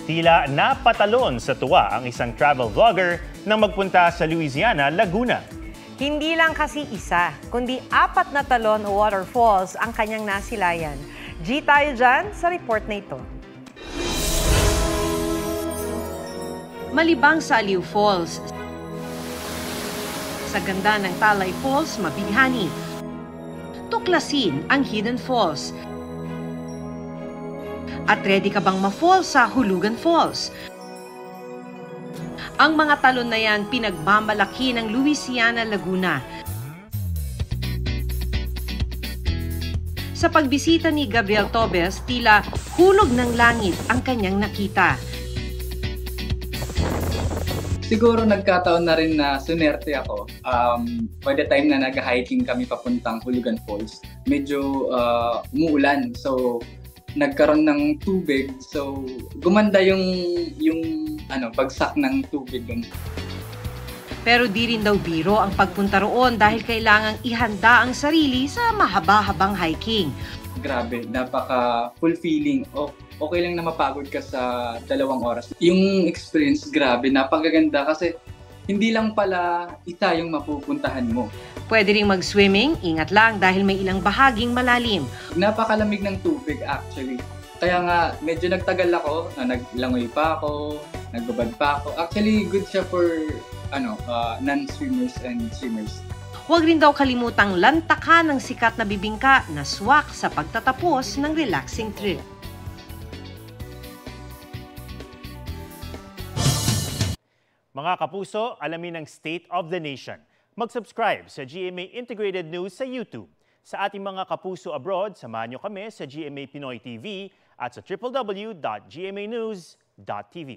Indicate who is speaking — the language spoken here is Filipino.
Speaker 1: Tila napatalon sa tuwa ang isang travel vlogger nang magpunta sa Louisiana, Laguna.
Speaker 2: Hindi lang kasi isa, kundi 4 na talon o waterfalls ang kanyang nasilayan. G tayo dyan sa report na ito.
Speaker 3: Malibang sa Aliw Falls, sa ganda ng Talay Falls, mabighani. Tuklasin ang Hidden Falls. At ready ka bang ma-fall sa Hulugan Falls? Ang mga talon na yan pinagmamalaki ng Louisiana, Laguna. Sa pagbisita ni Gabriel Tobes, tila hulog ng langit ang kanyang nakita.
Speaker 4: Siguro nagkataon na rin na sunerte ako. By the time na nag-hiking kami papuntang Hulugan Falls, medyo umuulan. So, nagkaroon ng tubig. So, gumanda yung bagsak ng tubig dun.
Speaker 3: Pero di rin daw biro ang pagpunta roon dahil kailangang ihanda ang sarili sa mahaba-habang hiking.
Speaker 4: Grabe, napaka-fulfilling. Okay lang na mapagod ka sa 2 oras. Yung experience, grabe, napakaganda kasi hindi lang pala isa yung mapupuntahan mo.
Speaker 3: Pwede rin mag-swimming, ingat lang dahil may ilang bahaging malalim.
Speaker 4: Napakalamig ng tubig actually. Kaya nga, medyo nagtagal ako, naglangoy pa ako, nagbabad pa ako. Actually, good siya for non-swimmers and swimmers.
Speaker 3: Huwag rin daw kalimutang lantakan ng sikat na bibingka na swak sa pagtatapos ng relaxing trip.
Speaker 1: Mga kapuso, alamin ang State of the Nation. Mag-subscribe sa GMA Integrated News sa YouTube. Sa ating mga kapuso abroad, samahan niyo kami sa GMA Pinoy TV at sa www.gmanews.tv.